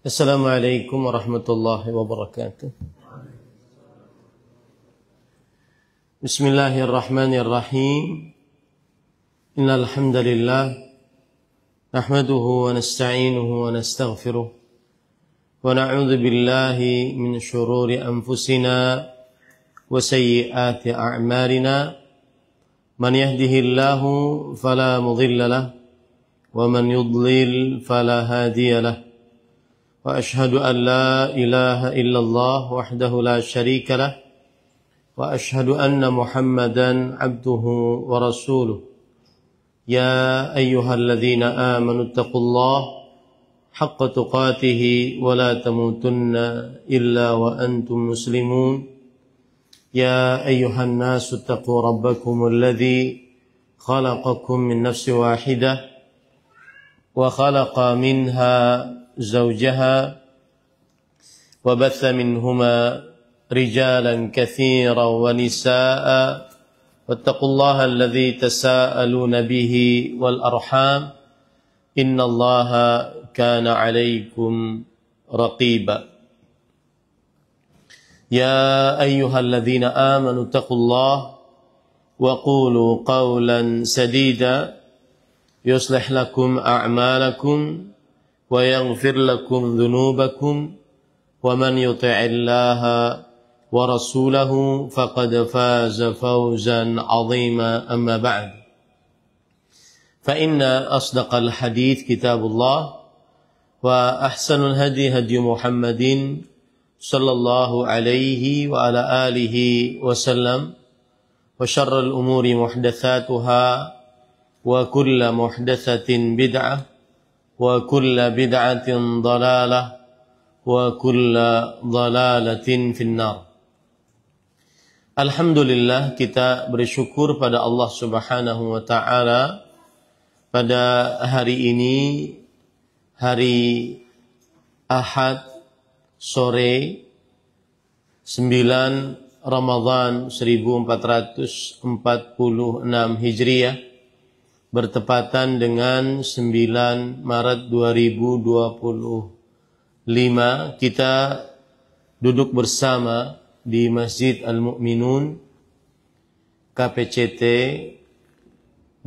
Assalamualaikum warahmatullahi wabarakatuh. Bismillahirrahmanirrahim. Innal hamdalillah nahmaduhu wa nasta'inuhu wa nastaghfiruh wa na'udzu billahi min shururi anfusina wa sayyiati a'malina. Man yahdihillahu fala mudilla lahu wa man yudlil fala hadiya lahu. Wa ashhadu an la ilaha illallah wahdahu la syarika lah wa ashhadu anna Muhammadan abduhu wa rasuluh. Ya ayyuhalladzina amanu taqullaha haqqa tuqatih wa la tamutunna illa wa antum muslimun. Ya ayyuhan nasu taqu rabbakumul ladzi khalaqakum min nafsin wahidah wa khalaqa minha zawjaha wa batha minhuma rijalan katsiran wa nisaa'a wattaqullaha alladzi tasaaluna bihi wal arham innallaha kana 'alaykum raqiba. Ya ayyuhalladzina amanu taqullaha wa qulu qawlan sadida yuslih lakum a'malakum wa yaghfir lakum dhunubakum wa man yuti'illaha wa rasulahu faqad faza fawzan 'azima amma ba'd. Fa inna asdaqal hadits kitabullah wa ahsanul hadi hadi Muhammadin sallallahu alaihi wa ala alihi wa sallam wa syarrul umuri muhdatsatuha wa kullu muhdatsatin bid'ah wa kullu bid'atin dhalalah wa kullu dhalalatin finnar. Alhamdulillah, kita bersyukur pada Allah Subhanahu wa taala pada hari ini, hari Ahad sore 9 Ramadhan 1446 Hijriah bertepatan dengan 9 Maret 2025. Kita duduk bersama di Masjid Al-Mu'minun KPCT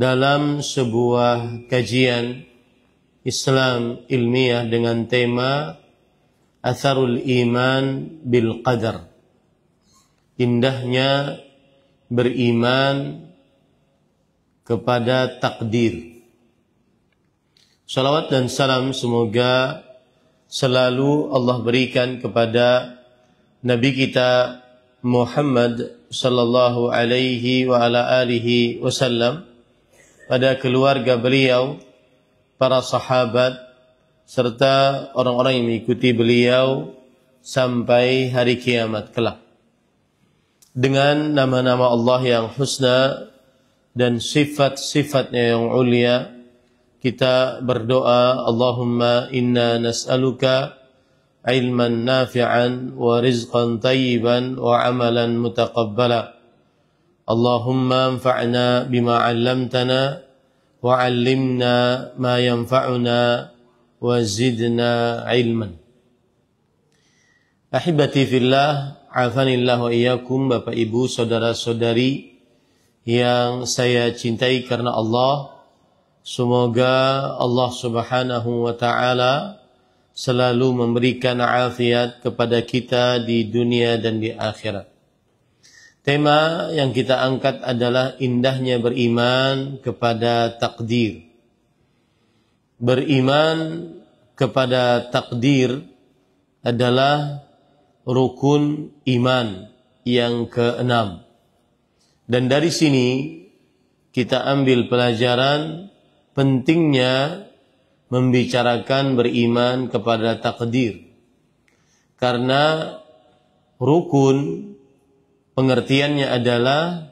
dalam sebuah kajian Islam ilmiah dengan tema Atharul Iman bil Qadar, indahnya beriman kepada takdir. Salawat dan salam semoga selalu Allah berikan kepada Nabi kita Muhammad sallallahu alaihi wa ala alihi wasallam, pada keluarga beliau, para sahabat, serta orang-orang yang mengikuti beliau sampai hari kiamat kelak. Dengan nama-nama Allah yang husna dan sifat-sifatnya yang ulia, kita berdoa, Allahumma inna nas'aluka ilman nafi'an wa rizqan tayyiban wa amalan mutaqabbala. Allahumma anfa'na bima 'allamtana wa 'allimna ma yanfa'una wa zidna ilman. Ahibati fillah, afanillah wa iyyakum, Bapak Ibu, saudara-saudari yang saya cintai karena Allah. Semoga Allah Subhanahu wa taala selalu memberikan afiat kepada kita di dunia dan di akhirat. Tema yang kita angkat adalah indahnya beriman kepada takdir. Beriman kepada takdir adalah rukun iman yang keenam. Dan dari sini kita ambil pelajaran pentingnya membicarakan beriman kepada takdir. Karena rukun pengertiannya adalah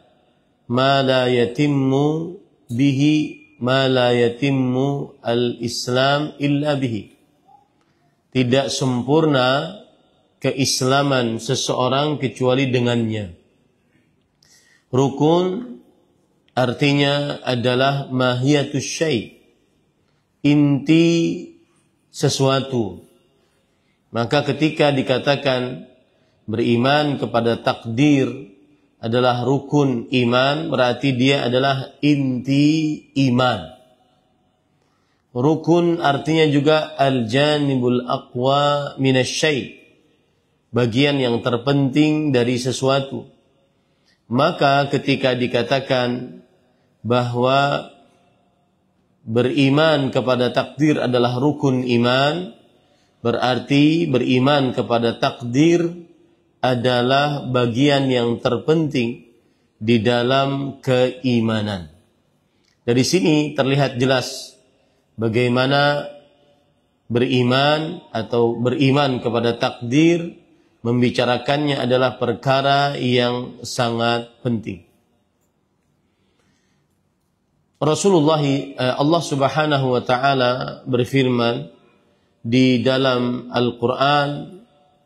ma la yatimmu bihi ma la yatimmu al-islam illa bihi. Tidak sempurna keislaman seseorang kecuali dengannya. Rukun artinya adalah mahiyatus syai', inti sesuatu. Maka ketika dikatakan beriman kepada takdir adalah rukun iman, berarti dia adalah inti iman. Rukun artinya juga al-janibul aqwa minasyai', bagian yang terpenting dari sesuatu. Maka ketika dikatakan bahwa beriman kepada takdir adalah rukun iman, berarti beriman kepada takdir adalah bagian yang terpenting di dalam keimanan. Dari sini terlihat jelas bagaimana beriman atau beriman kepada takdir membicarakannya adalah perkara yang sangat penting. Rasulullah Allah Subhanahu wa taala berfirman di dalam Al-Qur'an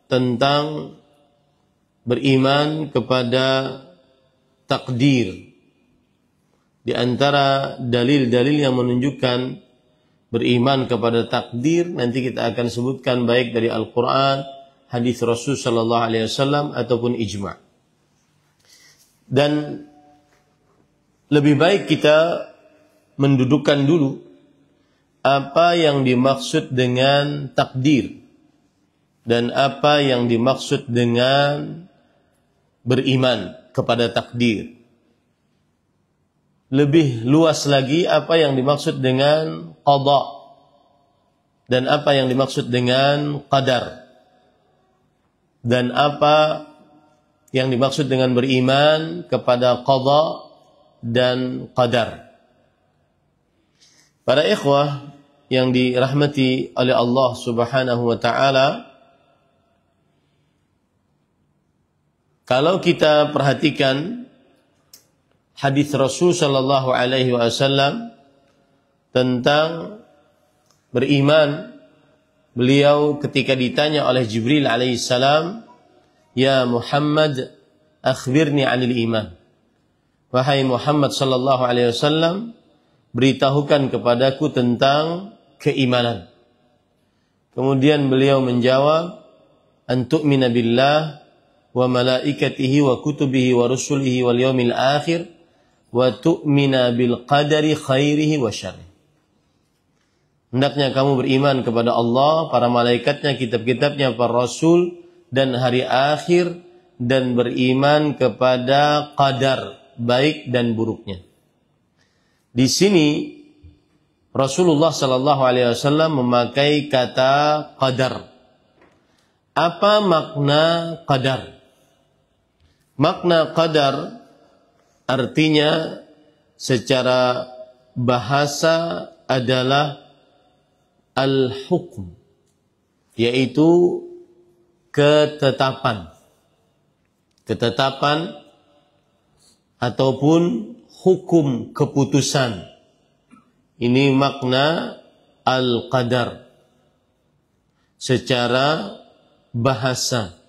tentang beriman kepada takdir. Di antara dalil-dalil yang menunjukkan beriman kepada takdir nanti kita akan sebutkan baik dari Al-Qur'an, hadis Rasul sallallahu alaihi wasallam ataupun ijma'. Dan lebih baik kita mendudukkan dulu apa yang dimaksud dengan takdir dan apa yang dimaksud dengan beriman kepada takdir. Lebih luas lagi apa yang dimaksud dengan qada dan apa yang dimaksud dengan qadar. Dan apa yang dimaksud dengan beriman kepada qada dan qadar. Para ikhwah yang dirahmati oleh Allah Subhanahu wa taala, kalau kita perhatikan hadis Rasul sallallahu alaihi wasallam tentang beriman, beliau ketika ditanya oleh Jibril alaihi salam, "Ya Muhammad, akhbirni 'anil iman." Wahai Muhammad sallallahu alaihi wasallam, beritahukan kepadaku tentang keimanan. Kemudian beliau menjawab, "An tu'mina billah wa malaikatihi wa kutubihi wa rusulihi wal yaumil akhir wa tu'mina bil qadari khairihi wa syarrihi." Hendaknya kamu beriman kepada Allah, para malaikatnya, kitab-kitabnya, para rasul dan hari akhir, dan beriman kepada qadar baik dan buruknya. Di sini Rasulullah sallallahu alaihi wasallam memakai kata qadar. Apa makna qadar? Makna qadar artinya secara bahasa adalah al-hukm, yaitu ketetapan. Ketetapan ataupun hukum keputusan. Ini makna al-qadar secara bahasa.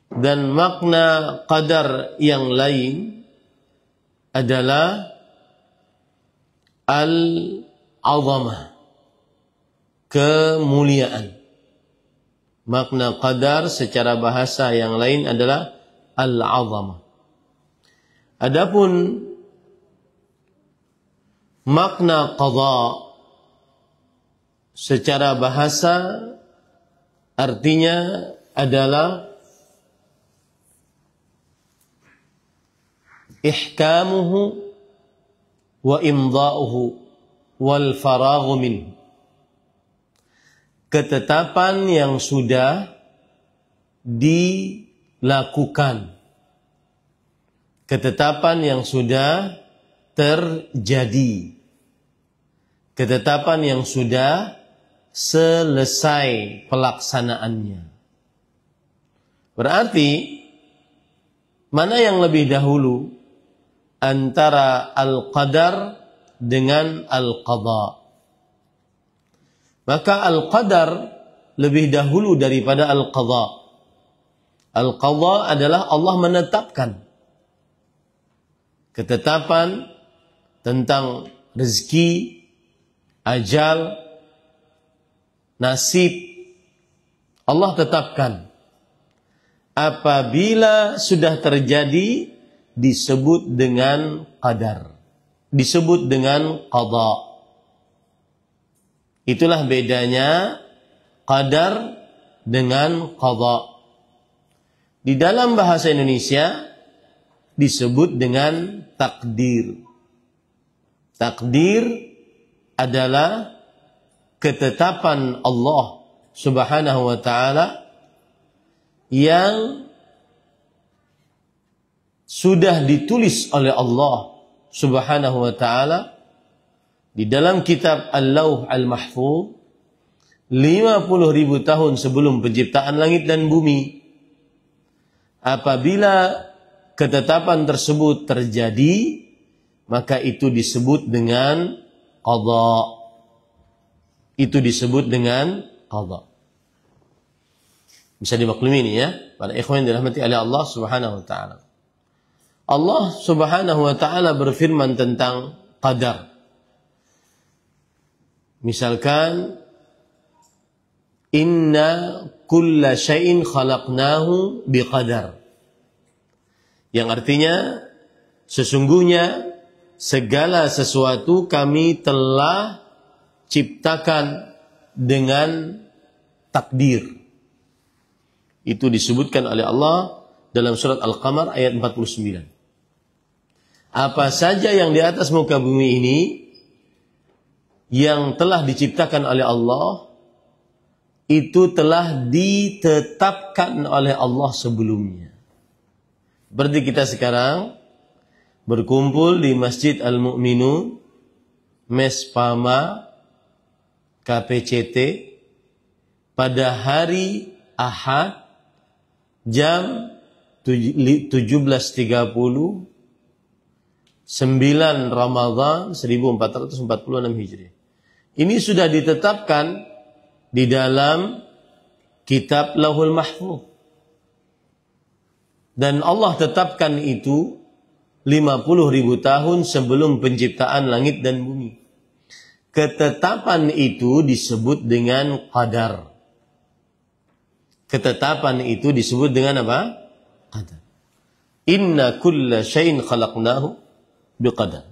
Dan makna qadar yang lain adalah al-'azamah, kemuliaan. Makna qadar secara bahasa yang lain adalah al-'azamah. Adapun makna qadha secara bahasa artinya adalah ihkamuhu wa imda'uhu wal faraghu minhu. Ketetapan yang sudah dilakukan, ketetapan yang sudah terjadi, ketetapan yang sudah selesai pelaksanaannya. Berarti mana yang lebih dahulu antara al-qadar dengan al-qadha? Maka al-qadar lebih dahulu daripada al-qadha. Al-qadha adalah Allah menetapkan ketetapan tentang rezeki, ajal, nasib, Allah tetapkan. Apabila sudah terjadi, disebut dengan qadar, disebut dengan qada. Itulah bedanya qadar dengan qada. Di dalam bahasa Indonesia disebut dengan takdir. Takdir adalah ketetapan Allah Subhanahu wa ta'ala yang sudah ditulis oleh Allah Subhanahu wa ta'ala di dalam kitab Al-Lawh Al-Mahfuz 50.000 tahun sebelum penciptaan langit dan bumi. Apabila ketetapan tersebut terjadi, maka itu disebut dengan qada. Itu disebut dengan qada. Bisa dimaklumi ini ya, para ikhwan yang dirahmati oleh Allah Subhanahu wa ta'ala. Allah Subhanahu wa ta'ala berfirman tentang qadar. Misalkan, inna kulla syai'in khalaqnahu biqadar. Yang artinya, sesungguhnya segala sesuatu kami telah ciptakan dengan takdir. Itu disebutkan oleh Allah dalam surat Al-Qamar ayat 49. Apa saja yang di atas muka bumi ini yang telah diciptakan oleh Allah, itu telah ditetapkan oleh Allah sebelumnya. Berarti kita sekarang berkumpul di Masjid Al-Mu'minun, Mespama, KPCT, pada hari Ahad, jam 17.30, 9 Ramadhan 1446 Hijriah. Ini sudah ditetapkan di dalam kitab Lauhul Mahfuz. Dan Allah tetapkan itu 50.000 tahun sebelum penciptaan langit dan bumi. Ketetapan itu disebut dengan qadar. Ketetapan itu disebut dengan apa? Qadar. Inna kulla syai'in khalaqnahu biqadar.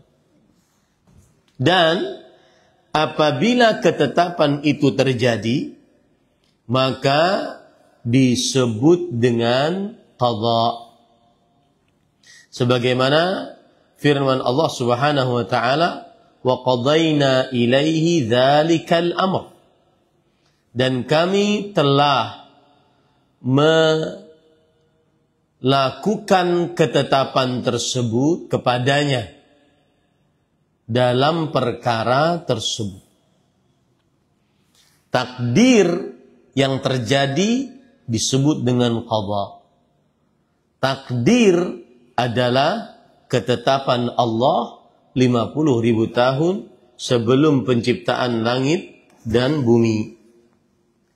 Dan apabila ketetapan itu terjadi, maka disebut dengan qada. Sebagaimana firman Allah Subhanahu wa ta'ala, wa qadayna ilaihi dzalikal amr. Dan kami telah melakukan ketetapan tersebut kepadanya dalam perkara tersebut. Takdir yang terjadi disebut dengan qada. Takdir adalah ketetapan Allah 50.000 tahun sebelum penciptaan langit dan bumi.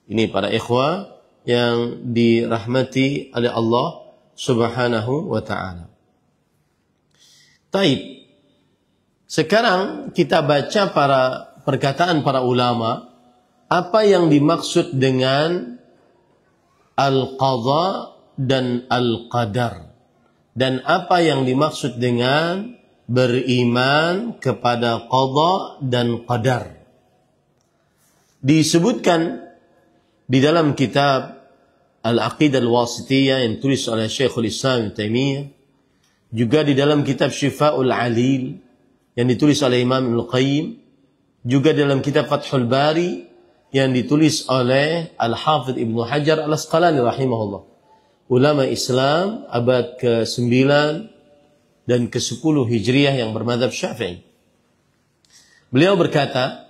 Ini para ikhwah yang dirahmati oleh Allah Subhanahu wa ta'ala. Taib. Sekarang kita baca perkataan para ulama, apa yang dimaksud dengan al-qadha dan al-qadar, dan apa yang dimaksud dengan beriman kepada qadha dan qadar. Disebutkan di dalam kitab Al-Aqidah Al-Wasitiyah yang tulis oleh Syekhul Islam Ibnu Taimiyah, juga di dalam kitab Syifa'ul Alil yang ditulis oleh Imam Ibnu Qayyim, juga dalam kitab Fathul Bari yang ditulis oleh Al-Hafidh Ibnu Hajar Al-Asqalani rahimahullah. Ulama Islam abad ke-9 dan ke-10 Hijriah yang bermadzhab Syafi'i. Beliau berkata,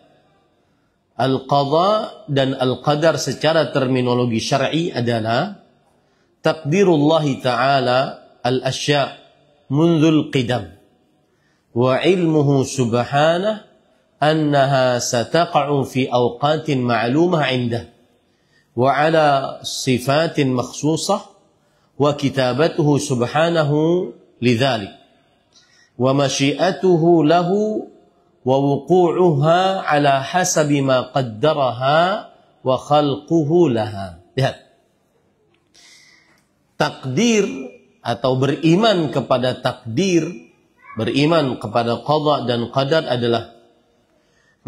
al-qadha dan al-qadar secara terminologi syar'i adalah takdirullah ta'ala al-asya' mundzul qidam wa ilmuhu subhanahu annaha sataqa'u fi awqatin ma'lumah 'indah wa 'ala sifatin makhsusah wa kitabatuhu subhanahu lidzalik wa masyiatuhu lahu wa wuqu'uha ala hasabi ma qaddaraha wa khalquhu laha. Lihat. Takdir atau beriman kepada takdir, beriman kepada qada dan qadar adalah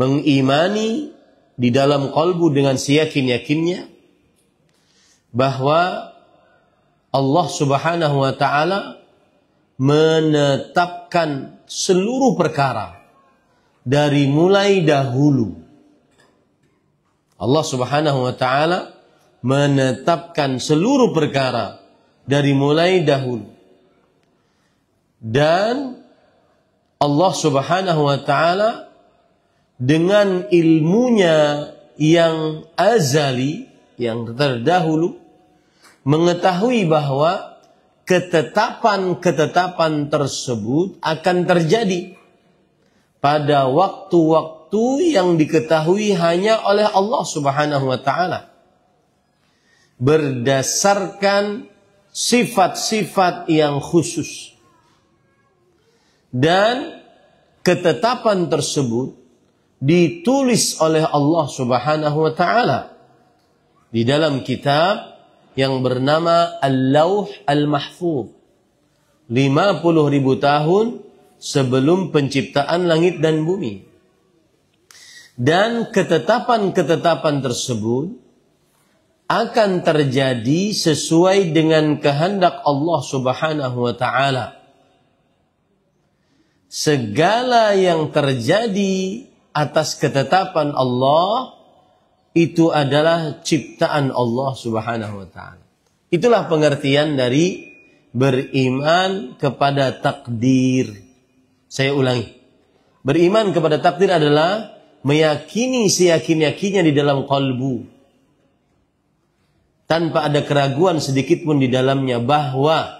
mengimani di dalam qalbu dengan seyakin-yakinnya bahwa Allah Subhanahu wa taala menetapkan seluruh perkara dari mulai dahulu. Allah Subhanahu wa taala menetapkan seluruh perkara dari mulai dahulu. Dan Allah Subhanahu wa taala dengan ilmunya yang azali, yang terdahulu, mengetahui bahwa ketetapan-ketetapan tersebut akan terjadi pada waktu-waktu yang diketahui hanya oleh Allah Subhanahu wa taala, berdasarkan sifat-sifat yang khusus. Dan ketetapan tersebut ditulis oleh Allah Subhanahu wa taala di dalam kitab yang bernama Al-Lawh Al-Mahfuz, 50.000 tahun sebelum penciptaan langit dan bumi. Dan ketetapan-ketetapan tersebut akan terjadi sesuai dengan kehendak Allah Subhanahu wa taala. Segala yang terjadi atas ketetapan Allah itu adalah ciptaan Allah Subhanahu wa taala. Itulah pengertian dari beriman kepada takdir. Saya ulangi. Beriman kepada takdir adalah meyakini seyakin-yakinnya di dalam qalbu, tanpa ada keraguan sedikit pun di dalamnya bahwa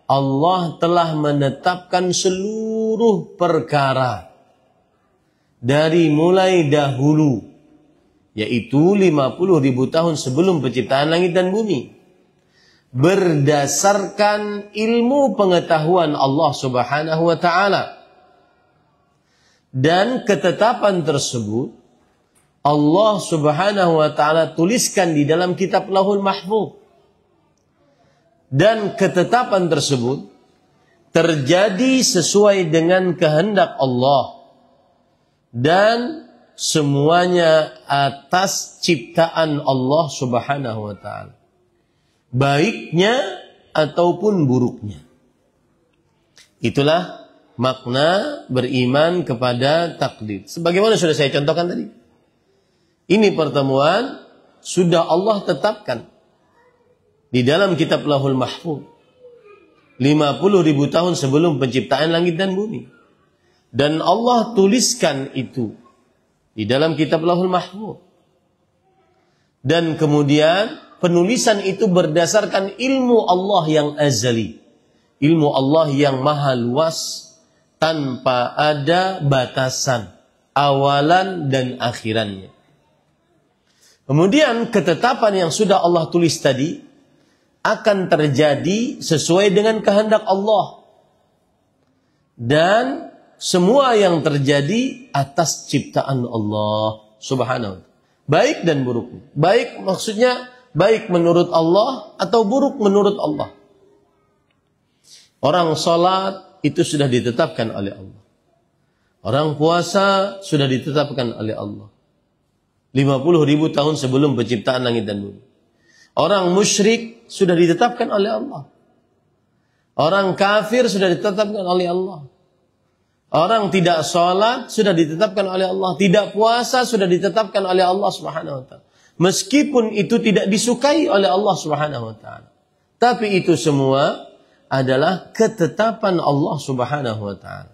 Allah telah menetapkan seluruh perkara dari mulai dahulu, yaitu 50.000 tahun sebelum penciptaan langit dan bumi, berdasarkan ilmu pengetahuan Allah Subhanahu wa taala. Dan ketetapan tersebut Allah Subhanahu wa taala tuliskan di dalam kitab Lauhul Mahfuz. Dan ketetapan tersebut terjadi sesuai dengan kehendak Allah. Dan semuanya atas ciptaan Allah Subhanahu wa taala, baiknya ataupun buruknya. Itulah makna beriman kepada takdir. Sebagaimana sudah saya contohkan tadi. Ini pertemuan sudah Allah tetapkan di dalam kitab Lauhul Mahfuz 50.000 tahun sebelum penciptaan langit dan bumi. Dan Allah tuliskan itu di dalam kitab Lauhul Mahfuz. Dan kemudian penulisan itu berdasarkan ilmu Allah yang azali. Ilmu Allah yang maha luas tanpa ada batasan awalan dan akhirannya. Kemudian ketetapan yang sudah Allah tulis tadi akan terjadi sesuai dengan kehendak Allah. Dan semua yang terjadi atas ciptaan Allah Subhanahu wa ta'ala. Baik dan buruk. Baik maksudnya baik menurut Allah atau buruk menurut Allah. Orang sholat itu sudah ditetapkan oleh Allah. Orang puasa sudah ditetapkan oleh Allah. 50.000 tahun sebelum penciptaan langit dan bumi. Orang musyrik sudah ditetapkan oleh Allah. Orang kafir sudah ditetapkan oleh Allah. Orang tidak sholat sudah ditetapkan oleh Allah. Tidak puasa sudah ditetapkan oleh Allah Subhanahu wa ta'ala. Meskipun itu tidak disukai oleh Allah Subhanahu wa ta'ala. Tapi itu semua adalah ketetapan Allah Subhanahu wa ta'ala.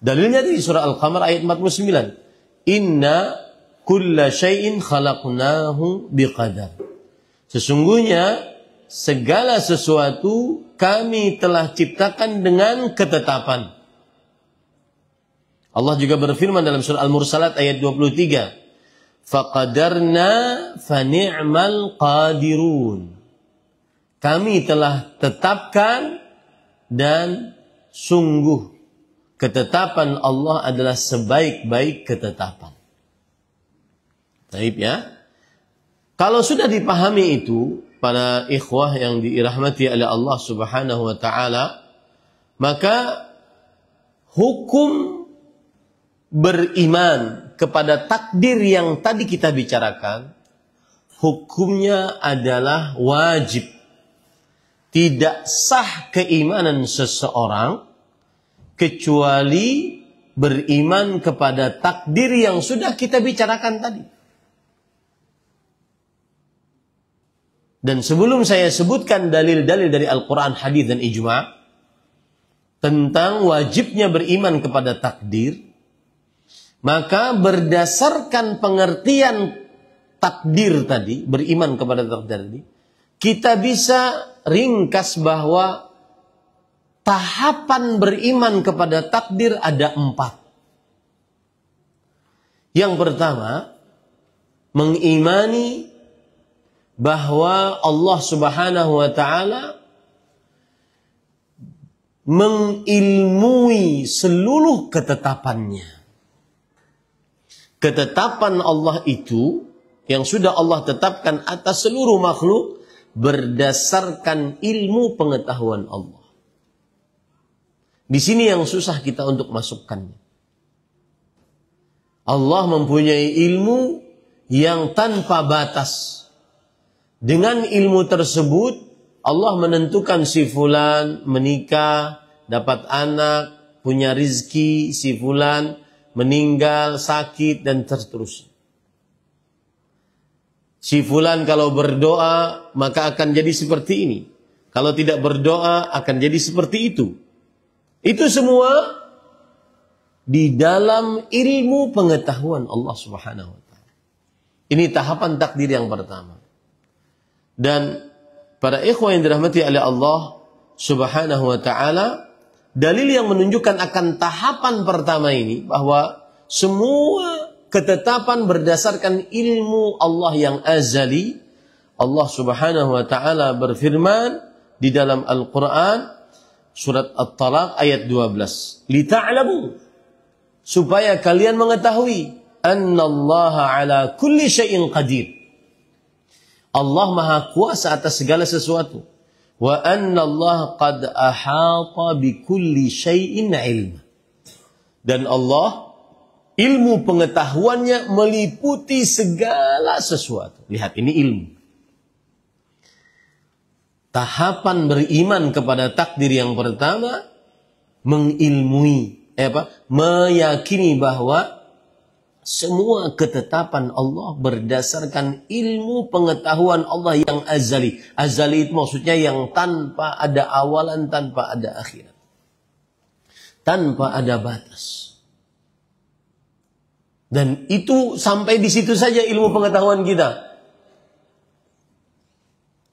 Dalilnya di surah Al-Qamar ayat 49. Inna kulla syai'in khalaqnahu biqadar. Sesungguhnya segala sesuatu kami telah ciptakan dengan ketetapan. Allah juga berfirman dalam surah Al-Mursalat ayat 23. Faqadarna fani'mal qadirun. Kami telah tetapkan dan sungguh ketetapan Allah adalah sebaik-baik ketetapan. Baik ya. Kalau sudah dipahami itu, para ikhwah yang dirahmati oleh Allah Subhanahu wa taala, maka hukum beriman kepada takdir yang tadi kita bicarakan, hukumnya adalah wajib. Tidak sah keimanan seseorang kecuali beriman kepada takdir yang sudah kita bicarakan tadi. Dan sebelum saya sebutkan dalil-dalil dari Al-Quran, hadis dan ijma' tentang wajibnya beriman kepada takdir, maka berdasarkan pengertian takdir tadi, beriman kepada takdir tadi, kita bisa ringkas bahwa tahapan beriman kepada takdir ada 4. Yang pertama, mengimani bahwa Allah Subhanahu wa taala mengilmui seluruh ketetapannya. Ketetapan Allah itu yang sudah Allah tetapkan atas seluruh makhluk berdasarkan ilmu pengetahuan Allah. Di sini yang susah kita untuk masukkannya. Allah mempunyai ilmu yang tanpa batas. Dengan ilmu tersebut, Allah menentukan si fulan menikah, dapat anak, punya rizki, si fulan meninggal, sakit, dan seterusnya. Si fulan kalau berdoa, maka akan jadi seperti ini. Kalau tidak berdoa, akan jadi seperti itu. Itu semua di dalam ilmu pengetahuan Allah Subhanahu wa taala. Ini tahapan takdir yang pertama. Dan para ikhwan yang dirahmati oleh Allah Subhanahu wa taala, dalil yang menunjukkan akan tahapan pertama ini bahwa semua ketetapan berdasarkan ilmu Allah yang azali. Allah Subhanahu wa taala berfirman di dalam Al-Qur'an surat At-Talaq ayat 12, "Lita'lamu", supaya kalian mengetahui, "annallaha 'ala kulli syai'in qadir", Allah Maha Kuasa atas segala sesuatu. Wa anna Allah qad ahata bi kulli syai'in ilma. Dan Allah, ilmu pengetahuannya meliputi segala sesuatu. Lihat, ini ilmu. Tahapan beriman kepada takdir yang pertama, meyakini bahwa semua ketetapan Allah berdasarkan ilmu pengetahuan Allah yang azali. Azali itu maksudnya yang tanpa ada awalan, tanpa ada akhirat. Tanpa ada batas. Dan itu sampai di situ saja ilmu pengetahuan kita.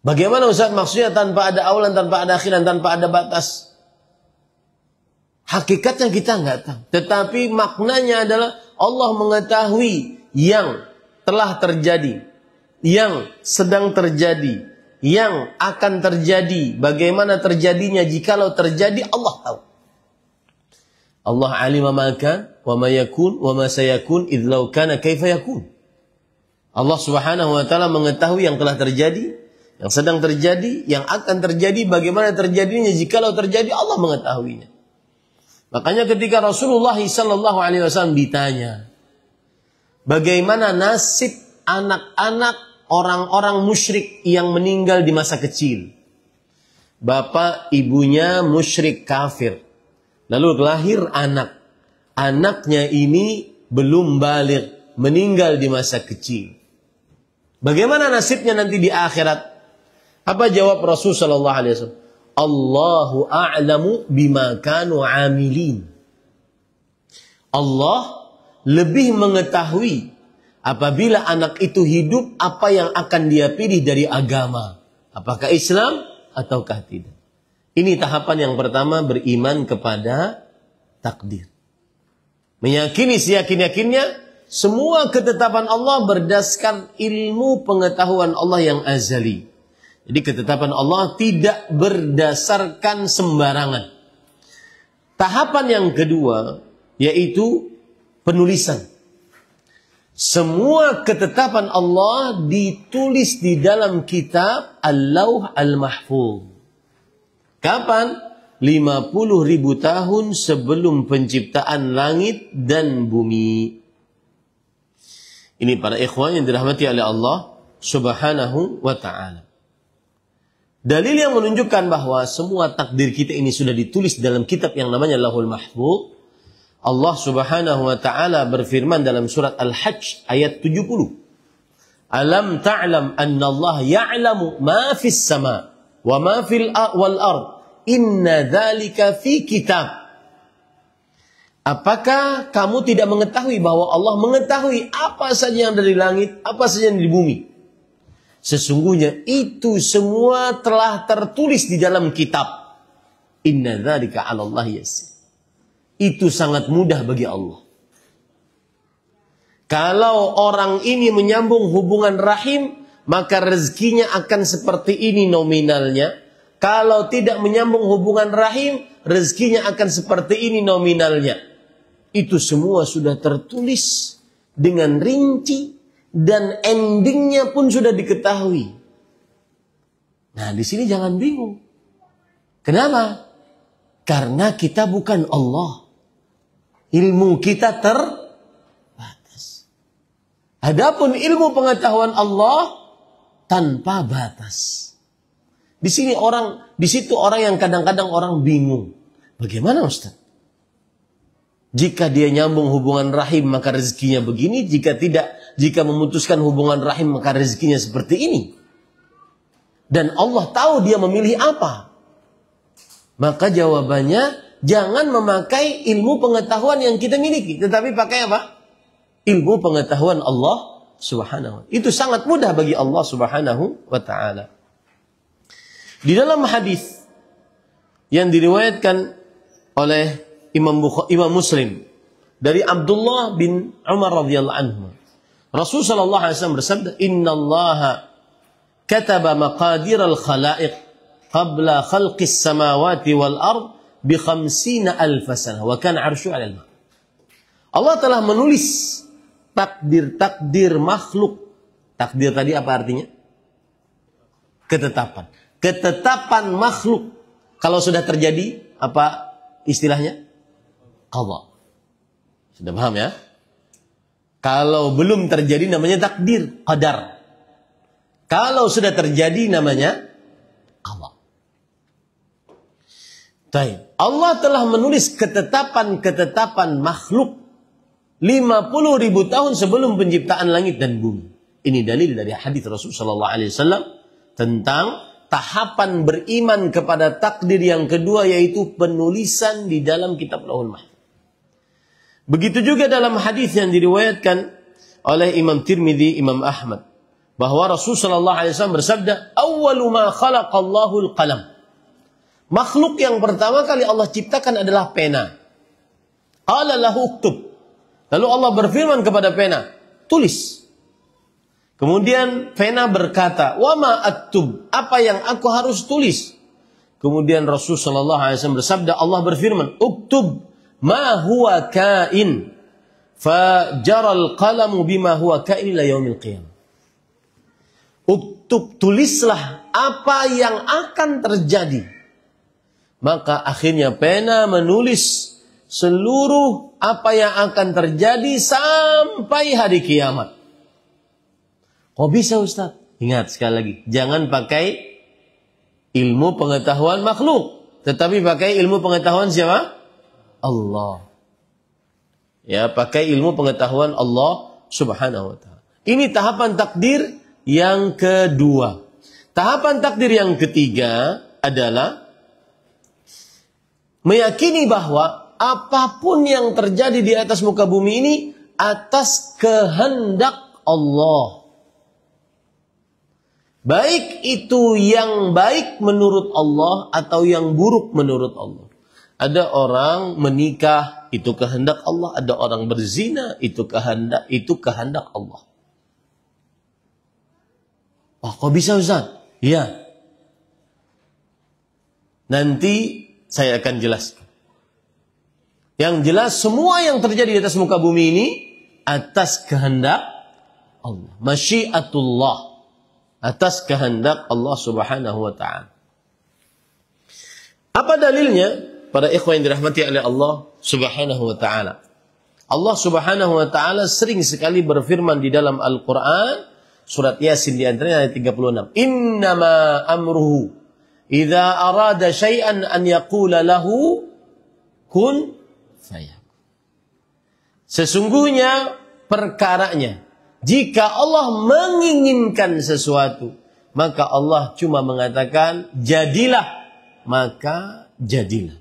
Bagaimana Ustaz maksudnya tanpa ada awalan, tanpa ada akhirat, tanpa ada batas? Hakikatnya kita nggak tahu. Tetapi maknanya adalah Allah mengetahui yang telah terjadi, yang sedang terjadi, yang akan terjadi, bagaimana terjadinya jikalau terjadi, Allah tahu. Allah alima ma kan wa ma yakun wa ma sayakun idh law kana kaifa yakun. Allah Subhanahu wa taala mengetahui yang telah terjadi, yang sedang terjadi, yang akan terjadi, bagaimana terjadinya jikalau terjadi, Allah mengetahuinya. Makanya ketika Rasulullah SAW ditanya, bagaimana nasib anak-anak orang-orang musyrik yang meninggal di masa kecil? Bapak ibunya musyrik kafir. Lalu lahir anak. Anaknya ini belum baligh, meninggal di masa kecil. Bagaimana nasibnya nanti di akhirat? Apa jawab Rasulullah SAW? Allahu a'lamu bima kanu amilin. Allah lebih mengetahui apabila anak itu hidup apa yang akan dia pilih dari agama. Apakah Islam ataukah tidak. Ini tahapan yang pertama, beriman kepada takdir. Meyakini seyakin-yakinnya semua ketetapan Allah berdasarkan ilmu pengetahuan Allah yang azali. Jadi ketetapan Allah tidak berdasarkan sembarangan. Tahapan yang kedua yaitu penulisan. Semua ketetapan Allah ditulis di dalam kitab Al-Lauh Al-Mahfuz. Kapan? 50.000 tahun sebelum penciptaan langit dan bumi. Ini para ikhwan yang dirahmati oleh Allah Subhanahu wa ta'ala. Dalil yang menunjukkan bahwa semua takdir kita ini sudah ditulis dalam kitab yang namanya Lauhul Mahfuz. Allah Subhanahu wa ta'ala berfirman dalam surat Al-Hajj ayat 70. Alam ta'lam anna Allah ya'lamu ma fis sama wa ma fil wal ard. Inna dzalika fi kitab. Apakah kamu tidak mengetahui bahwa Allah mengetahui apa saja yang dari langit, apa saja yang di bumi? Sesungguhnya itu semua telah tertulis di dalam kitab. Inna dzalika 'ala Allah yasir. Itu sangat mudah bagi Allah. Kalau orang ini menyambung hubungan rahim, maka rezekinya akan seperti ini nominalnya. Kalau tidak menyambung hubungan rahim, rezekinya akan seperti ini nominalnya. Itu semua sudah tertulis dengan rinci dan endingnya pun sudah diketahui. Nah, di sini jangan bingung. Kenapa? Karena kita bukan Allah. Ilmu kita terbatas. Adapun ilmu pengetahuan Allah tanpa batas. Di situ orang yang kadang-kadang orang bingung. Bagaimana Ustaz? Jika dia nyambung hubungan rahim maka rezekinya begini, jika memutuskan hubungan rahim maka rezekinya seperti ini. Dan Allah tahu dia memilih apa. Maka jawabannya, jangan memakai ilmu pengetahuan yang kita miliki, tetapi pakai apa? Ilmu pengetahuan Allah Subhanahu wa ta'ala. Itu sangat mudah bagi Allah Subhanahu wa ta'ala. Di dalam hadis yang diriwayatkan oleh Imam Muslim dari Abdullah bin Umar radhiyallahu anhu, Rasul sallallahu alaihi wasallam bersabda, "Innallaha kataba maqadir al-khalaiq qabla khalqis samawati wal ard bi 50,000 sanah wa kana 'arsyu 'alal ma." Allah telah menulis takdir makhluk. Takdir tadi apa artinya? Ketetapan. Ketetapan makhluk. Kalau sudah terjadi, apa istilahnya? Qadha. Sudah paham ya? Kalau belum terjadi namanya takdir, qadar. Kalau sudah terjadi namanya qadha. Baik. Allah telah menulis ketetapan-ketetapan makhluk 50.000 tahun sebelum penciptaan langit dan bumi. Ini dalil dari hadis Rasul sallallahu alaihi wasallam tentang tahapan beriman kepada takdir yang kedua, yaitu penulisan di dalam kitab Lauhul Mahfuz. Begitu juga dalam hadis yang diriwayatkan oleh Imam Tirmidzi, Imam Ahmad, bahwa Rasul sallallahu alaihi wasallam bersabda, "Awwalu ma khalaqallahu al-qalam." Makhluk yang pertama kali Allah ciptakan adalah pena. Qala lahu uktub. Lalu Allah berfirman kepada pena, tulis. Kemudian pena berkata, "Wa ma aktub?" Apa yang aku harus tulis? Kemudian Rasul sallallahu alaihi wasallam bersabda, Allah berfirman, "Uktub ma huwa kain." Fa jaral qalamu bima huwa kain ila yaumil qiyamah. Uktub, tulislah apa yang akan terjadi. Maka akhirnya pena menulis seluruh apa yang akan terjadi sampai hari kiamat. Kok bisa Ustaz? Ingat sekali lagi, jangan pakai ilmu pengetahuan makhluk, tetapi pakai ilmu pengetahuan siapa? Allah. Ya, pakai ilmu pengetahuan Allah Subhanahu wa ta'ala. Ini tahapan takdir yang kedua. Tahapan takdir yang ketiga adalah meyakini bahwa apapun yang terjadi di atas muka bumi ini atas kehendak Allah. Baik itu yang baik menurut Allah atau yang buruk menurut Allah. Ada orang menikah, itu kehendak Allah. Ada orang berzina, itu kehendak Allah. Oh, kok bisa Ustaz? Iya. Nanti saya akan jelaskan. Yang jelas semua yang terjadi di atas muka bumi ini atas kehendak Allah. Masyiatullah, atas kehendak Allah Subhanahu wa ta'ala. Apa dalilnya? Para ikhwan yang dirahmati oleh Allah Subhanahu wa ta'ala. Allah Subhanahu wa ta'ala sering sekali berfirman di dalam Al-Quran, surat Yasin di antaranya ayat 36. Innama amruhu idza arada syai'an an yaqula lahu kun fayakun. Sesungguhnya perkaranya, jika Allah menginginkan sesuatu, maka Allah cuma mengatakan jadilah, maka jadilah.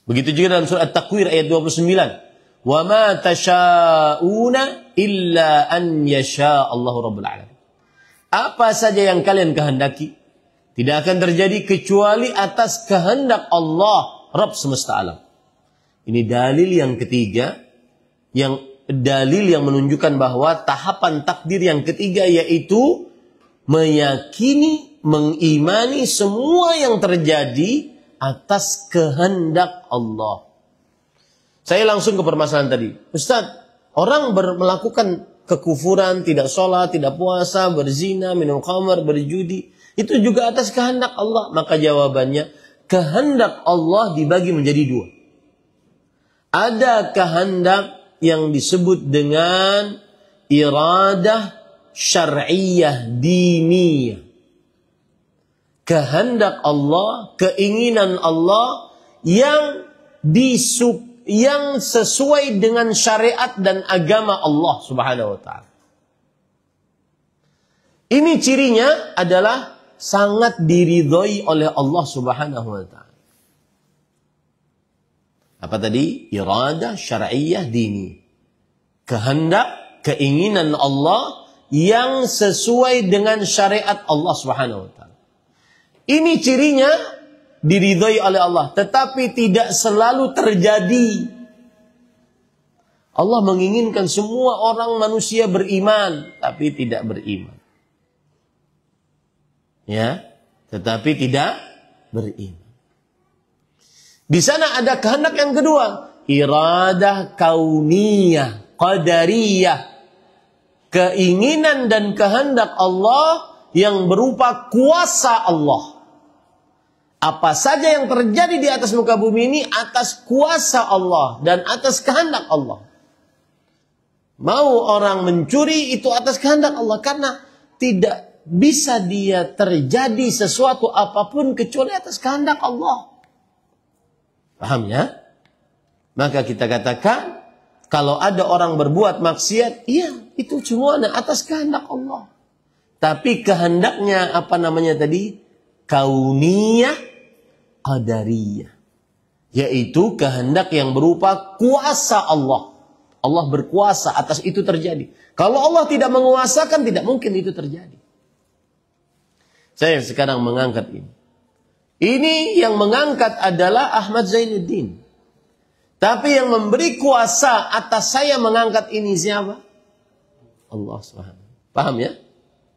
Begitu juga dalam surat At-Takwir ayat 29. Wa ma tasha'una illa an yasha Allahu rabbul alamin. Apa saja yang kalian kehendaki tidak akan terjadi kecuali atas kehendak Allah, Rabb semesta alam. Ini dalil yang ketiga, dalil yang menunjukkan bahwa tahapan takdir yang ketiga yaitu meyakini, mengimani semua yang terjadi atas kehendak Allah. Saya langsung ke permasalahan tadi. Ustaz, orang melakukan kekufuran, tidak sholat, tidak puasa, berzina, minum khamar, berjudi, itu juga atas kehendak Allah. Maka jawabannya, kehendak Allah dibagi menjadi dua. Ada kehendak yang disebut dengan iradah syar'iyah diniyah. Kehendak Allah, keinginan Allah yang sesuai dengan syariat dan agama Allah Subhanahu wa ta'ala. Ini cirinya adalah sangat diridhoi oleh Allah Subhanahu wa ta'ala. Apa tadi? Iradah syar'iyah dini. Kehendak, keinginan Allah yang sesuai dengan syariat Allah Subhanahu wa ta'ala. Ini cirinya diridhoi oleh Allah, tetapi tidak selalu terjadi. Allah menginginkan semua orang manusia beriman, tapi tidak beriman. Ya, tetapi tidak beriman. Di sana ada kehendak yang kedua, iradah kauniyah, qadariyah. Keinginan dan kehendak Allah yang berupa kuasa Allah. Apa saja yang terjadi di atas muka bumi ini atas kuasa Allah dan atas kehendak Allah. Mau orang mencuri itu atas kehendak Allah, karena tidak bisa dia terjadi sesuatu apapun kecuali atas kehendak Allah. Paham ya? Maka kita katakan kalau ada orang berbuat maksiat, iya, itu semua atas kehendak Allah. Tapi kehendaknya apa namanya tadi? Kauniyah, qadariyah, yaitu kehendak yang berupa kuasa Allah. Allah berkuasa atas itu terjadi. Kalau Allah tidak menguasakan, tidak mungkin itu terjadi. Saya sekarang mengangkat ini. Ini yang mengangkat adalah Ahmad Zainuddin. Tapi yang memberi kuasa atas saya mengangkat ini siapa? Allah SWT. Paham ya?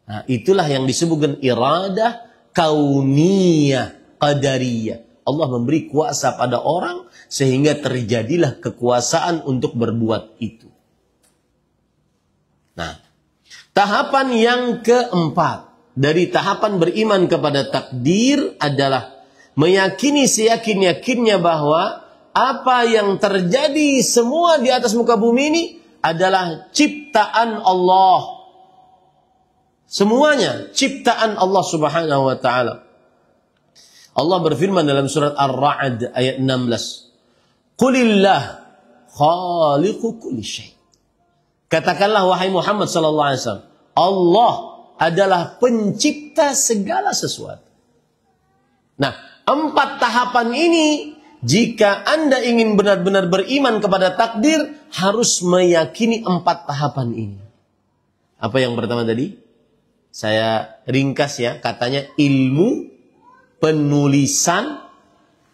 Nah, itulah yang disebutkan iradah kauniyah, qadariyah. Allah memberi kuasa pada orang sehingga terjadilah kekuasaan untuk berbuat itu. Nah, tahapan yang keempat dari tahapan beriman kepada takdir adalah meyakini seyakin-yakinnya bahwa apa yang terjadi semua di atas muka bumi ini adalah ciptaan Allah. Semuanya ciptaan Allah Subhanahu wa ta'ala. Allah berfirman dalam surat Ar-Ra'd ayat 16. Qulillah khaliqu kulli syai'. Katakanlah wahai Muhammad sallallahu alaihi wasallam, Allah adalah pencipta segala sesuatu. Nah, 4 tahapan ini jika Anda ingin benar-benar beriman kepada takdir, harus meyakini 4 tahapan ini. Apa yang pertama tadi? Saya ringkas ya, katanya ilmu, penulisan,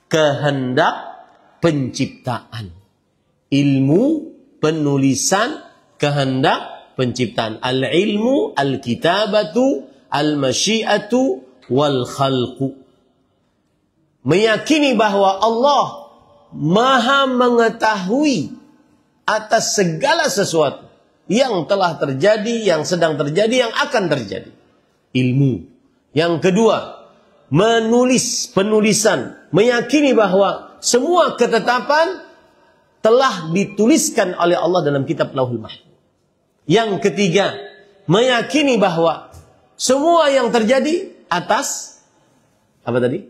kehendak, penciptaan. Ilmu, penulisan, kehendak, penciptaan. Al-ilmu, al-kitabatu, al-masyiatu, wal-khalqu. Meyakini bahwa Allah maha mengetahui atas segala sesuatu yang telah terjadi, yang sedang terjadi, yang akan terjadi. Ilmu. Yang kedua, penulisan, meyakini bahwa semua ketetapan telah dituliskan oleh Allah dalam kitab Lauhul Mahfuz. Yang ketiga, meyakini bahwa semua yang terjadi atas apa tadi?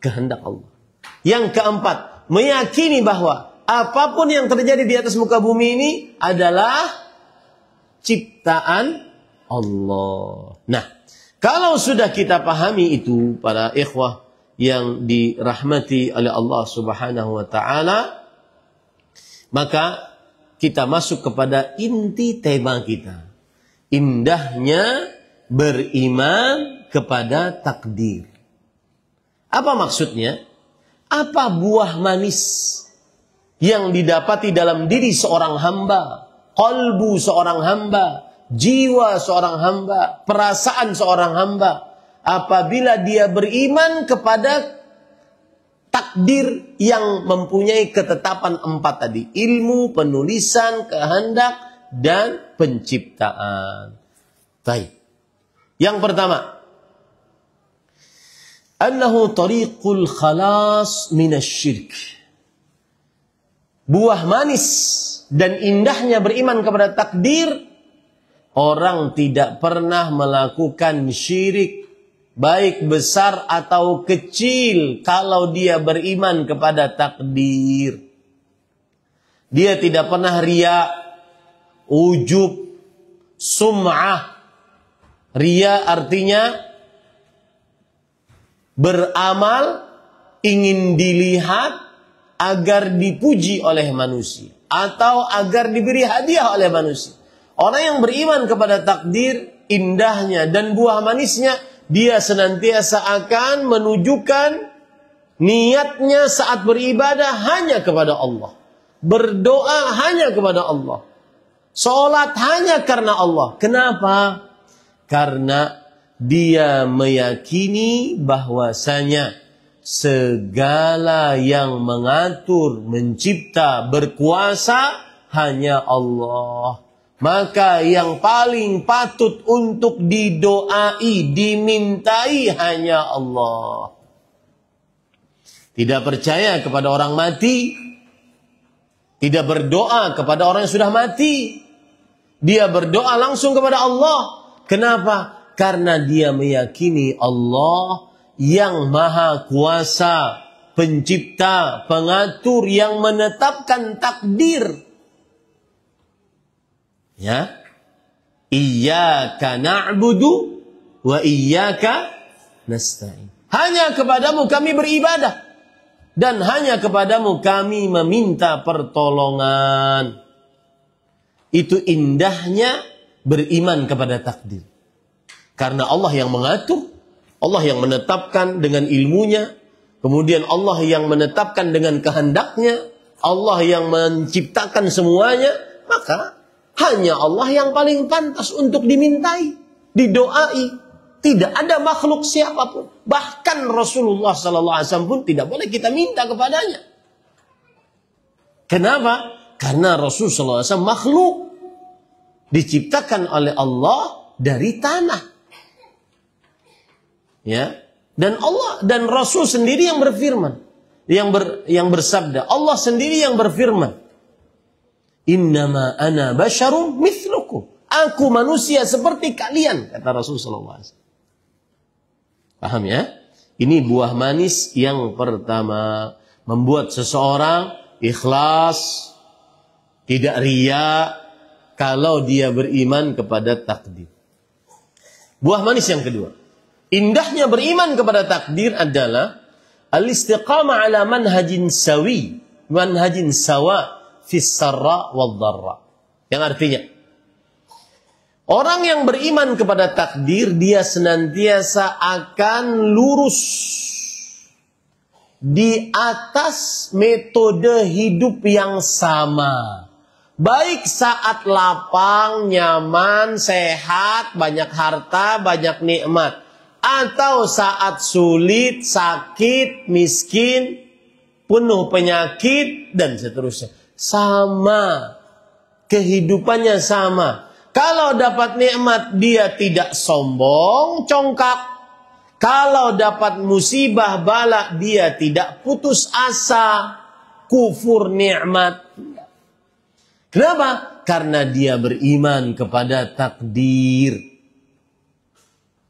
Kehendak Allah. Yang keempat, meyakini bahwa apapun yang terjadi di atas muka bumi ini adalah ciptaan Allah. Nah, kalau sudah kita pahami itu, para ikhwah yang dirahmati oleh Allah Subhanahu wa taala, maka kita masuk kepada inti tema kita. Indahnya beriman kepada takdir. Apa maksudnya? Apa buah manis yang didapati dalam diri seorang hamba, qalbu seorang hamba, jiwa seorang hamba, perasaan seorang hamba, apabila dia beriman kepada takdir yang mempunyai ketetapan 4 tadi. Ilmu, penulisan, kehendak, dan penciptaan. Baik. Yang pertama, annahu tariqul khalas minasy-syirk. Buah manis dan indahnya beriman kepada takdir, orang tidak pernah melakukan syirik, baik besar atau kecil, kalau dia beriman kepada takdir. Dia tidak pernah riya, ujub, sum'ah. Riya artinya beramal ingin dilihat agar dipuji oleh manusia atau agar diberi hadiah oleh manusia. Orang yang beriman kepada takdir, indahnya dan buah manisnya, dia senantiasa akan menunjukkan niatnya saat beribadah hanya kepada Allah. Berdoa hanya kepada Allah. Salat hanya karena Allah. Kenapa? Karena dia meyakini bahwasanya segala yang mengatur, mencipta, berkuasa hanya Allah. Maka yang paling patut untuk didoai, dimintai hanya Allah. Tidak percaya kepada orang mati, tidak berdoa kepada orang yang sudah mati. Dia berdoa langsung kepada Allah. Kenapa? Karena dia meyakini Allah yang maha kuasa, pencipta, pengatur, yang menetapkan takdir. Ya, iyyaka na'budu wa iyyaka nasta'in. Hanya kepadamu kami beribadah dan hanya kepadamu kami meminta pertolongan. Itu indahnya beriman kepada takdir. Karena Allah yang mengatur, Allah yang menetapkan dengan ilmunya, kemudian Allah yang menetapkan dengan kehendaknya, Allah yang menciptakan semuanya, maka hanya Allah yang paling pantas untuk dimintai, didoai. Tidak ada makhluk siapapun. Bahkan Rasulullah SAW pun tidak boleh kita minta kepadanya. Kenapa? Karena Rasulullah SAW makhluk. Diciptakan oleh Allah dari tanah. Ya, dan Allah dan Rasul sendiri yang berfirman, yang bersabda, Allah sendiri yang berfirman, innama ana basyarum mithlukum, aku manusia seperti kalian, kata Rasulullah SAW. Paham ya? Ini buah manis yang pertama, membuat seseorang ikhlas, tidak riya kalau dia beriman kepada takdir. Buah manis yang kedua, indahnya beriman kepada takdir adalah al-istiqamah ala manhajin sawi, manhajin sawa fis sarra wal dharra. Yang artinya, orang yang beriman kepada takdir, dia senantiasa akan lurus di atas metode hidup yang sama. Baik saat lapang, nyaman, sehat, banyak harta, banyak nikmat. Atau saat sulit, sakit, miskin, penuh penyakit, dan seterusnya. Sama. kehidupannya sama. Kalau dapat nikmat dia tidak sombong, congkak. Kalau dapat musibah bala dia tidak putus asa, kufur nikmat. Kenapa? Karena dia beriman kepada takdir.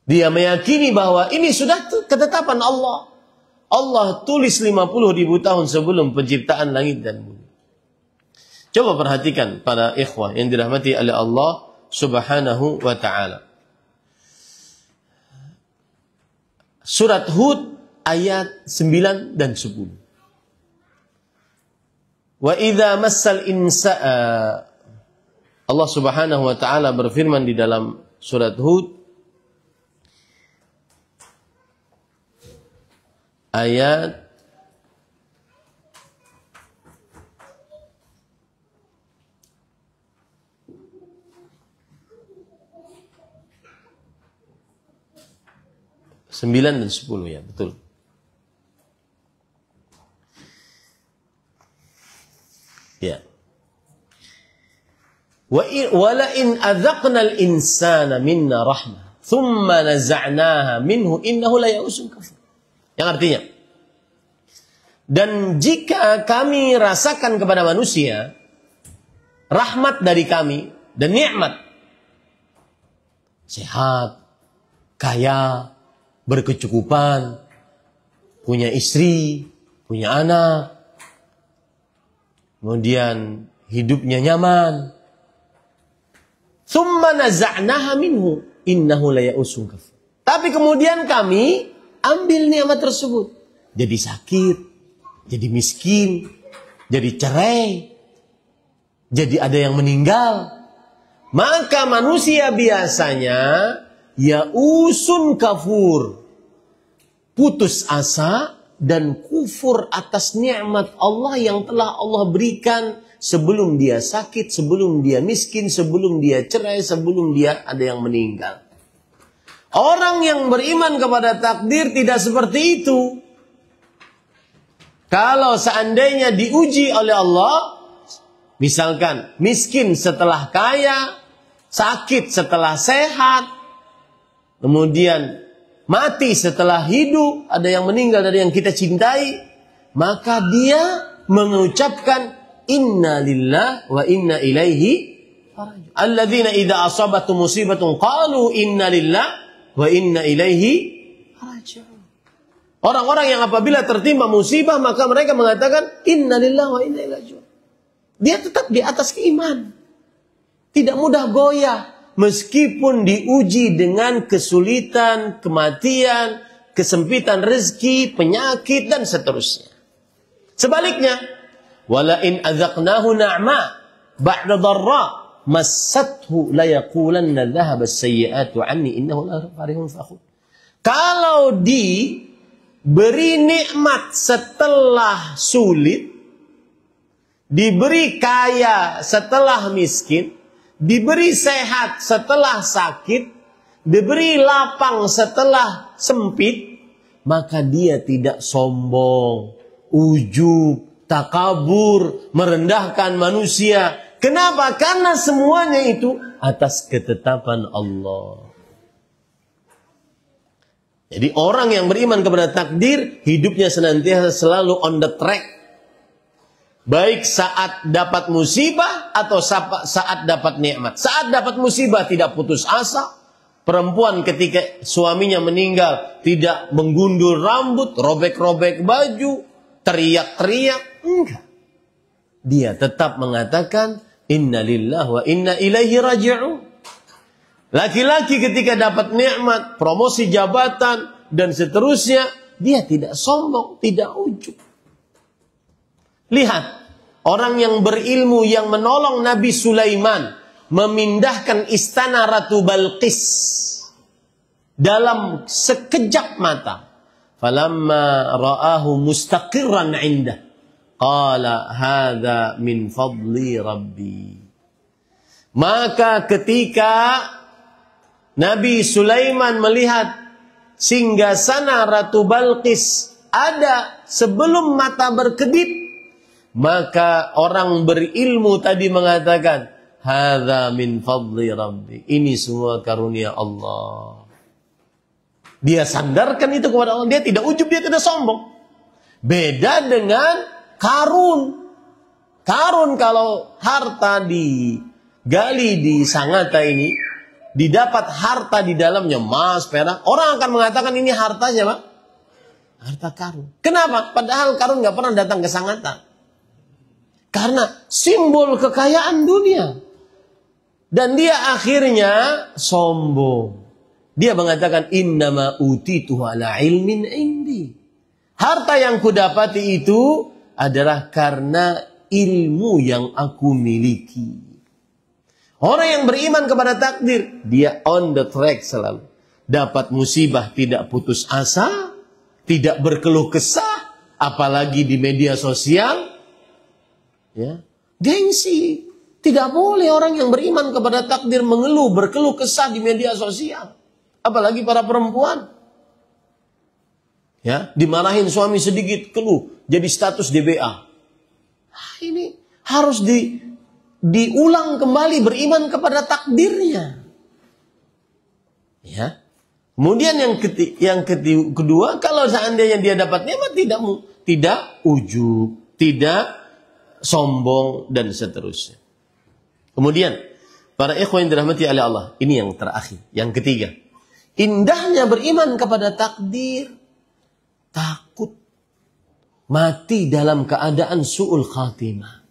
Dia meyakini bahwa ini sudah ketetapan Allah. Allah tulis 50.000 tahun sebelum penciptaan langit dan bumi. Coba perhatikan para ikhwah yang dirahmati oleh Allah Subhanahu wa ta'ala. Surat Hud ayat 9 dan 10. Wa idza massal Allah Subhanahu wa ta'ala berfirman di dalam surat Hud ayat 9 dan 10, ya, betul. Ya. Wala in adzaqnal insana minna rahmah thumma naza'naha minhu innahu la ya'usun kafur. Yang artinya, dan jika kami rasakan kepada manusia rahmat dari kami dan nikmat, sehat, kaya, berkecukupan, punya istri, punya anak, kemudian hidupnya nyaman. Tsumma naza'naha minhu innahu la ya'usun kafur. Tapi kemudian kami ambil nikmat tersebut, jadi sakit, jadi miskin, jadi cerai, jadi ada yang meninggal. Maka manusia biasanya ya'usun kafur, putus asa dan kufur atas nikmat Allah yang telah Allah berikan sebelum dia sakit, sebelum dia miskin, sebelum dia cerai, sebelum dia ada yang meninggal. Orang yang beriman kepada takdir tidak seperti itu. Kalau seandainya diuji oleh Allah, misalkan miskin setelah kaya, sakit setelah sehat, kemudian mati setelah hidup, ada yang meninggal dari yang kita cintai, maka dia mengucapkan inna lillahi wa inna ilaihi raji'un. Alladzina idza asabatum musibatun qalu inna lillahi wa inna ilaihi raji'un. Orang-orang yang apabila tertimpa musibah maka mereka mengatakan inna lillahi wa inna ilaihi raji'un. Dia tetap di atas keimanan. Tidak mudah goyah meskipun diuji dengan kesulitan, kematian, kesempitan rezeki, penyakit dan seterusnya. Sebaliknya, wala in adzaqnahu na'ma ba'da dharra massathu la yaqulanna dhahaba as-sayyi'atu 'anni innahu la farihun fakhur. Kalau diberi nikmat setelah sulit, diberi kaya setelah miskin, diberi sehat setelah sakit, diberi lapang setelah sempit, maka dia tidak sombong, ujub, takabur, merendahkan manusia. Kenapa? Karena semuanya itu atas ketetapan Allah. Jadi orang yang beriman kepada takdir, hidupnya senantiasa selalu on the track. Baik saat dapat musibah atau saat dapat nikmat. Saat dapat musibah tidak putus asa. Perempuan ketika suaminya meninggal tidak menggundul rambut, robek-robek baju, teriak-teriak. Enggak. Dia tetap mengatakan inna lillahi wa inna ilaihi raji'un. Laki-laki ketika dapat nikmat, promosi jabatan dan seterusnya, dia tidak sombong, tidak ujub. Lihat, orang yang berilmu yang menolong Nabi Sulaiman memindahkan istana Ratu Balqis dalam sekejap mata. Falamma ra'ahu mustaqirran 'indah qala hadza min fadli rabbi. Maka ketika Nabi Sulaiman melihat singgasana Ratu Balqis ada sebelum mata berkedip, maka orang berilmu tadi mengatakan, hadza min fadli rabbi. Ini semua karunia Allah. Dia sandarkan itu kepada Allah. Dia tidak ujub, dia tidak sombong. Beda dengan Karun. Karun kalau harta digali di Sangatta ini, didapat harta di dalamnya emas, perak, orang akan mengatakan ini hartanya, Pak. Harta Karun. Kenapa? Padahal Karun nggak pernah datang ke Sangatta. Karena simbol kekayaan dunia. Dan dia akhirnya sombong. Dia mengatakan innama utituhu ala ilmin indi. Harta yang kudapati itu adalah karena ilmu yang aku miliki. Orang yang beriman kepada takdir, dia on the track selalu. Dapat musibah tidak putus asa, tidak berkeluh kesah, apalagi di media sosial. Ya, gengsi. Tidak boleh orang yang beriman kepada takdir mengeluh, berkeluh kesah di media sosial. Apalagi para perempuan. Ya, dimarahin suami sedikit keluh, jadi status DBA. Ini harus diulang kembali beriman kepada takdirnya. Ya. Kemudian yang kedua, kalau seandainya dia dapat nikmat tidak ujub, tidak sombong dan seterusnya. Kemudian para ikhwan yang dirahmati oleh Allah, ini yang terakhir, yang ketiga. Indahnya beriman kepada takdir, takut mati dalam keadaan su'ul khatimah.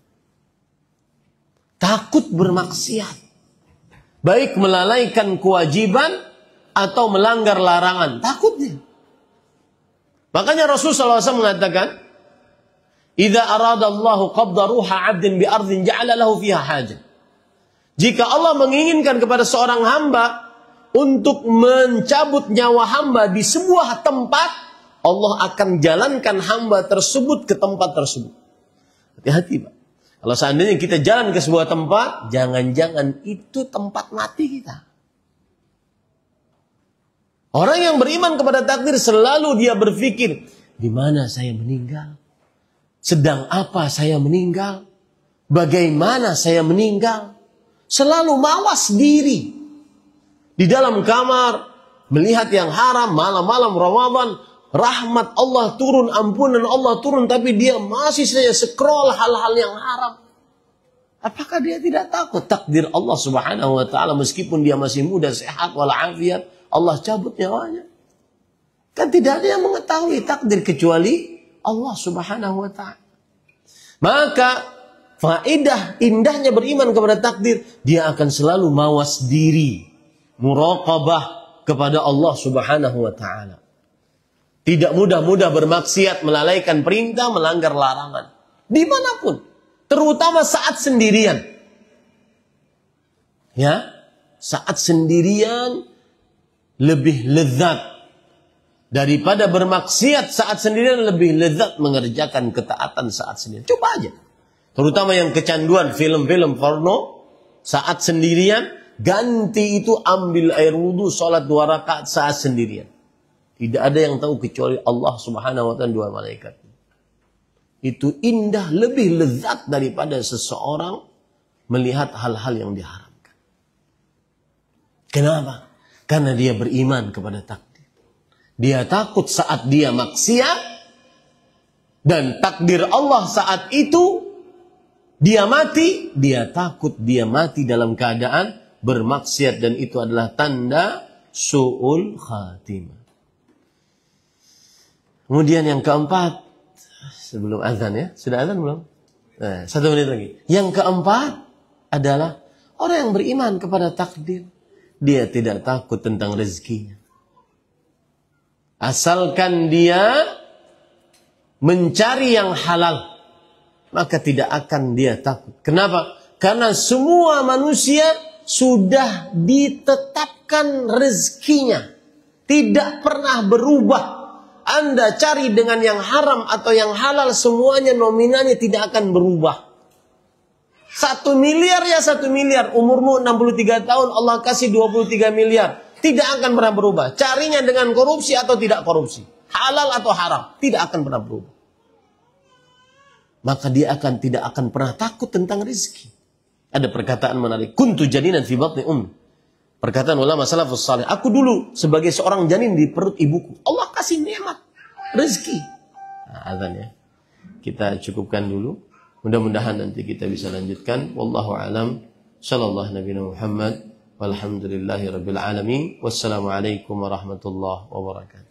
Takut bermaksiat. Baik melalaikan kewajiban atau melanggar larangan. Takutnya. Makanya Rasulullah SAW mengatakan, "Idza aradallahu qabda ruha 'abdin bi ardin ja'ala lahu fiha hajah." Jika Allah menginginkan kepada seorang hamba untuk mencabut nyawa hamba di sebuah tempat, Allah akan jalankan hamba tersebut ke tempat tersebut. Hati-hati, Pak. Kalau seandainya kita jalan ke sebuah tempat, jangan-jangan itu tempat mati kita. Orang yang beriman kepada takdir selalu dia berpikir, di mana saya meninggal? Sedang apa saya meninggal? Bagaimana saya meninggal? Selalu mawas diri. Di dalam kamar, melihat yang haram, malam-malam Ramadan, rahmat Allah turun, ampunan Allah turun, tapi dia masih saja scroll hal-hal yang haram. Apakah dia tidak takut takdir Allah Subhanahu wa taala meskipun dia masih muda, sehat walafiat, Allah cabut nyawanya? Kan tidak ada yang mengetahui takdir kecuali Allah Subhanahu wa taala. Maka faedah indahnya beriman kepada takdir, dia akan selalu mawas diri, muraqabah kepada Allah Subhanahu wa taala. Tidak mudah-mudah bermaksiat, melalaikan perintah, melanggar larangan. Dimanapun. Terutama saat sendirian. Ya, saat sendirian lebih lezat. Daripada bermaksiat saat sendirian, lebih lezat mengerjakan ketaatan saat sendirian. Coba aja. Terutama yang kecanduan film-film porno, saat sendirian, ganti itu ambil air wudhu, sholat 2 rakaat saat sendirian. Tidak ada yang tahu kecuali Allah Subhanahu wa ta'ala, 2 malaikat. Itu indah, lebih lezat daripada seseorang melihat hal-hal yang diharamkan. Kenapa? Karena dia beriman kepada takdir. Dia takut saat dia maksiat, dan takdir Allah saat itu dia mati, dia takut dia mati dalam keadaan bermaksiat, dan itu adalah tanda su'ul khatimah. Kemudian yang keempat, sebelum azan ya, sudah azan belum? 1 menit lagi. Yang keempat adalah orang yang beriman kepada takdir, dia tidak takut tentang rezekinya. Asalkan dia mencari yang halal, maka tidak akan dia takut. Kenapa? Karena semua manusia sudah ditetapkan rezekinya. Tidak pernah berubah. Anda cari dengan yang haram atau yang halal, semuanya nominalnya tidak akan berubah. 1 miliar ya 1 miliar. Umurmu 63 tahun, Allah kasih 23 miliar. Tidak akan pernah berubah. Carinya dengan korupsi atau tidak korupsi, halal atau haram, tidak akan pernah berubah. Maka dia tidak akan pernah takut tentang rezeki. Ada perkataan menarik. Kuntu janinan fi batni Perkataan ulama salafus salih. Aku dulu sebagai seorang janin di perut ibuku. Allah kasih nikmat, rezeki. Nah, azan ya. Kita cukupkan dulu. Mudah-mudahan nanti kita bisa lanjutkan. Wallahu a'lam. Sallallahu Nabi Muhammad. Walhamdulillahi Rabbil Alamin. Wassalamualaikum warahmatullahi wabarakatuh.